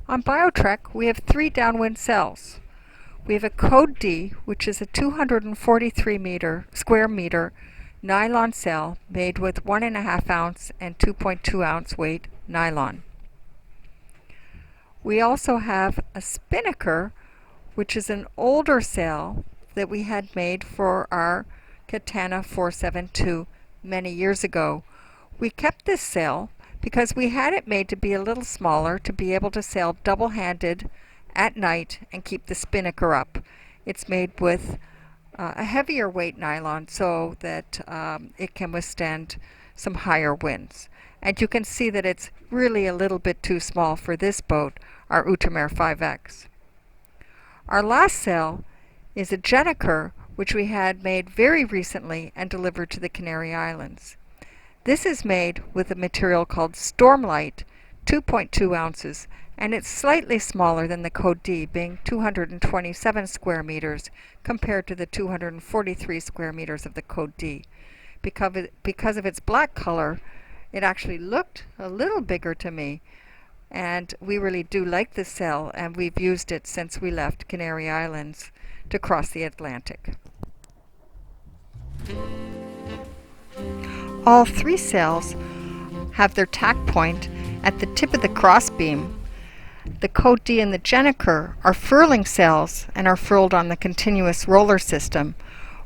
On BioTrek, we have 3 downwind cells. We have a code D, which is a 243 square meter nylon cell made with 1.5 ounce and 2.2 ounce weight nylon. We also have a Spinnaker, which is an older cell that we had made for our Katana 472 many years ago. We kept this cell because we had it made to be a little smaller to be able to sail double-handed at night and keep the Spinnaker up. It's made with a heavier weight nylon so that it can withstand some higher winds. And you can see that it's really a little bit too small for this boat, our Outremer 5X. Our last cell is a Gennaker, which we had made very recently and delivered to the Canary Islands. This is made with a material called Stormlight, 2.2 ounces, and it's slightly smaller than the Code D, being 227 square meters compared to the 243 square meters of the Code D. Because of its black color, it actually looked a little bigger to me, and we really do like this cell, and we've used it since we left Canary Islands to cross the Atlantic. All 3 cells have their tack point at the tip of the crossbeam. The Code D and the Gennaker are furling cells and are furled on the continuous roller system,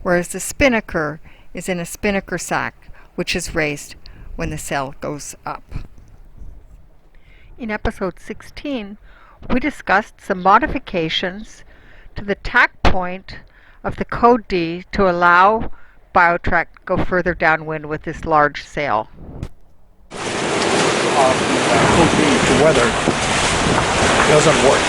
whereas the Spinnaker is in a Spinnaker sack, which is raised when the cell goes up. In episode 16, we discussed some modifications to the tack point of the Code D to allow BioTrek to go further downwind with this large sail. Code D to weather doesn't work.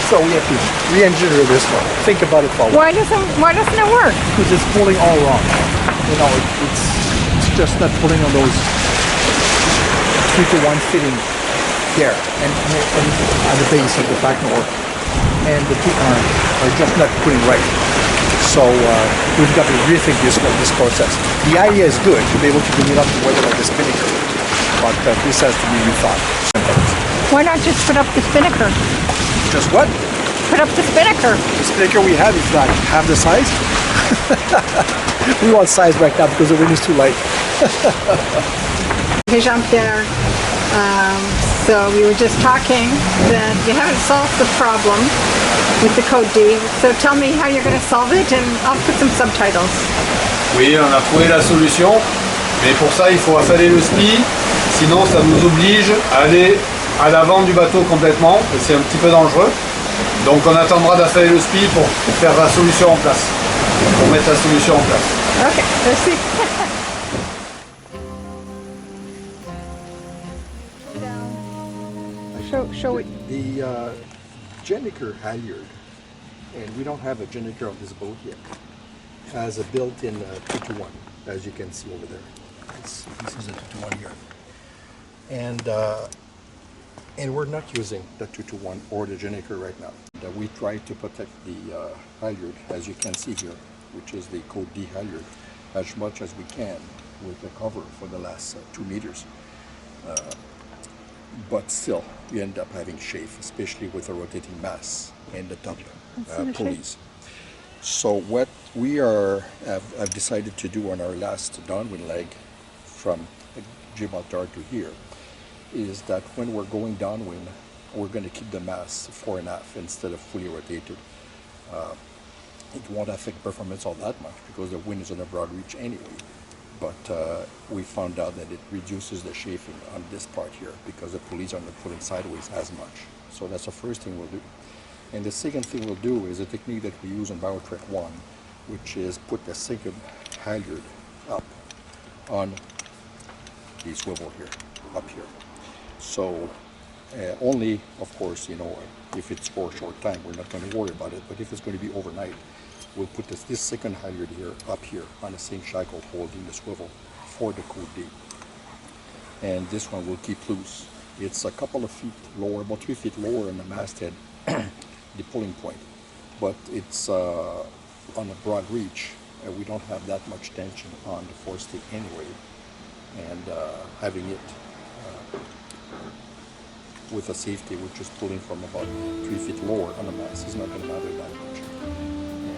So we have to re-engineer this one. Think about it for a while. Why doesn't it work? Because it's pulling all wrong. You know, it's just not pulling on those 3-to-1 fitting here and at the base of the back north. And the 2 arms are just not putting right. So we've got to rethink this process. The idea is good to be able to bring it up to weather like the Spinnaker, but this has to be rethought. Why not just put up the Spinnaker? Just what? Put up the Spinnaker. The Spinnaker we have is like half the size. We want size right now because the wind is too light. Hey Jean-Pierre, so we were just talking that you haven't solved the problem with the Code D, so tell me how you're going to solve it and I'll put some subtitles. Oui, on a trouvé la solution, mais pour ça il faut affaler le spi, sinon ça nous oblige à aller à l'avant du bateau complètement, et c'est un petit peu dangereux. Donc on attendra d'affaler le spi pour faire la solution en place, pour mettre la solution en place. Ok, merci. Show it. The Gennaker halyard, and we don't have a Gennaker on this boat yet, has a built-in 2-to-1, as you can see over there. This is a 2-to-1 here. And we're not using the 2-to-1 or the Gennaker right now. We try to protect the halyard, as you can see here, which is the Code D halyard, as much as we can with the cover for the last 2 meters. But still, we end up having chafe, especially with a rotating mass and the top pulleys. So what we have decided to do on our last downwind leg from Gibraltar to here is that when we're going downwind, we're going to keep the mass 4.5 instead of fully rotated. It won't affect performance all that much because the wind is on a broad reach anyway. But we found out that it reduces the chafing on this part here because the pulleys are not pulling sideways as much. So that's the first thing we'll do. And the second thing we'll do is a technique that we use in BioTrek 1, which is put the second halyard up on the swivel here, up here. So only, of course, you know, if it's for a short time, we're not going to worry about it. But if it's going to be overnight, we'll put this second halyard here, up here, on the same shackle holding the swivel for the Code D. And this one will keep loose. It's a couple of feet lower, about 3 feet lower than the masthead, the pulling point. But it's on a broad reach. We don't have that much tension on the forestick anyway. And having it with a safety, which is pulling from about 3 feet lower on the mast, is not going to matter that much.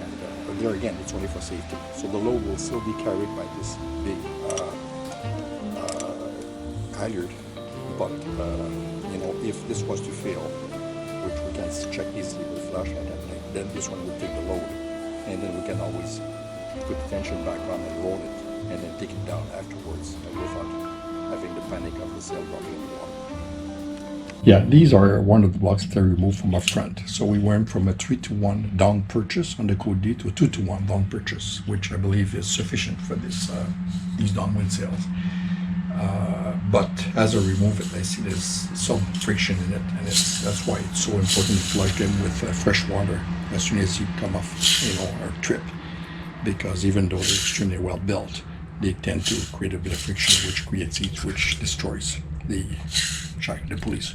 And but there again, it's only for safety. So the load will still be carried by this big halyard. But you know, if this was to fail, which we can check easily with flashlight and light, then this one will take the load, and then we can always put the tension back on and roll it, and then take it down afterwards without having the panic of the sail dropping in the water. Yeah, these are one of the blocks that I removed from up front. So we went from a 3-to-1 down purchase on the Code D to a 2-to-1 down purchase, which I believe is sufficient for this these downwind sails. But as I remove it, I see there's some friction in it, and that's why it's so important to plug in with fresh water as soon as you come off, you know, or trip, because even though they're extremely well built, they tend to create a bit of friction, which creates heat, which destroys the pulleys.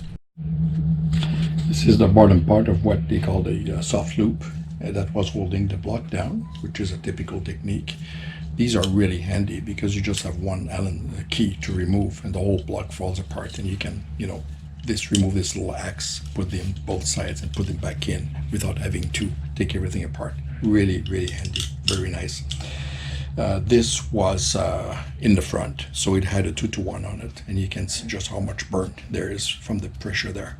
This is the bottom part of what they call the soft loop that was holding the block down, which is a typical technique. These are really handy because you just have one Allen key to remove and the whole block falls apart, and you can, you know, remove this little axe, put them both sides and put them back in without having to take everything apart. Really, really handy, very nice. This was in the front, so it had a 2-to-1 on it, and you can see just how much burn there is from the pressure there.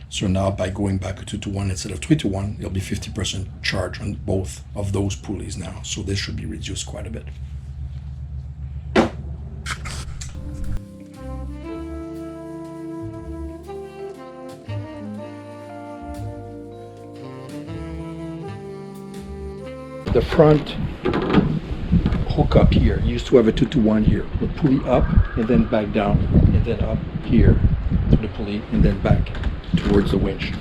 So now by going back to 2-to-1 instead of 3-to-1, it'll be 50% charge on both of those pulleys now. So this should be reduced quite a bit. The front hook up here used to have a 2-to-1 here. The pulley up and then back down, and then up here to the pulley and then back towards the winch.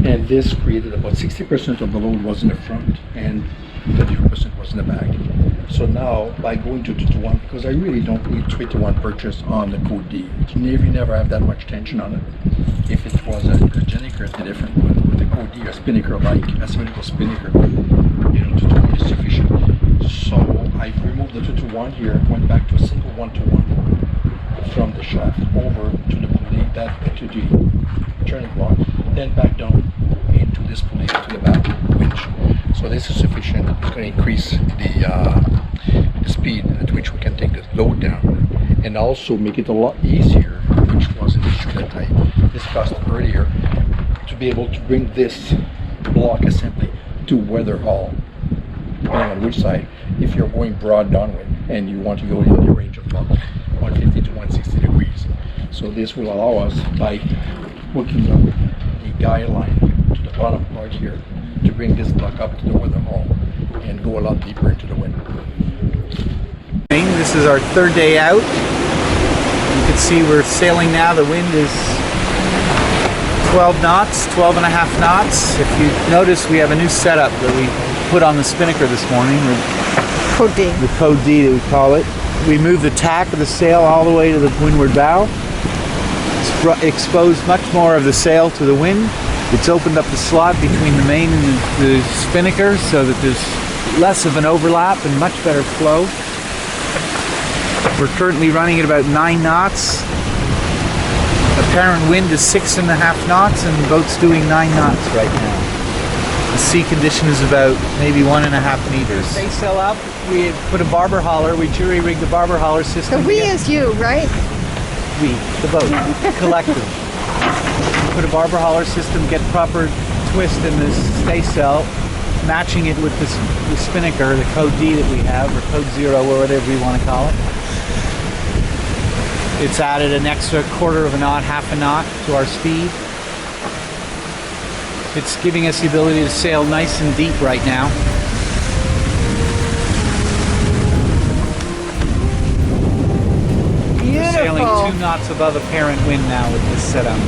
And this created about 60% of the load was in the front and 30% was in the back. So now by going to 2-to-1, because I really don't need 3-to-1 purchase on the Code D. You never have that much tension on it. If it was a Gennaker, it's different, but with the Code D, a Spinnaker like a cylindrical Spinnaker, you know, 2-to-1 is sufficient. So I removed the 2-to-1 here, went back to a single 1-to-1 from the shaft over to the pulley, that to the turning block, then back down into this pulley to the back winch. So this is sufficient. It's going to increase the speed at which we can take the load down, and also make it a lot easier, which was an issue that I discussed earlier, to be able to bring this block assembly to weather hull, depending on which side. If you're going broad downwind and you want to go in the range of about 150 to 160 degrees. So this will allow us, by hooking up the guide line to the bottom part here, to bring this block up to the weather hull and go a lot deeper into the wind. This is our third day out. You can see we're sailing now. The wind is 12 knots, 12 and a half knots. If you notice, we have a new setup that we put on the Spinnaker this morning. Code D. The Code D that we call it. We moved the tack of the sail all the way to the windward bow. It's exposed much more of the sail to the wind. It's opened up the slot between the main and the Spinnaker so that there's less of an overlap and much better flow. We're currently running at about 9 knots. Apparent wind is 6.5 knots, and the boat's doing 9 knots right now. The sea condition is about maybe 1.5 meters. Staysail up, we put a barber hauler, we jury-rigged the barber hauler system. So we is you, right? We, the boat, collective. Put a barber hauler system, get proper twist in the staysail, matching it with the Spinnaker, the Code D that we have, or Code 0, or whatever you want to call it. It's added an extra 1/4 knot, 1/2 knot to our speed. It's giving us the ability to sail nice and deep right now. Beautiful. We're sailing 2 knots above apparent wind now with this setup.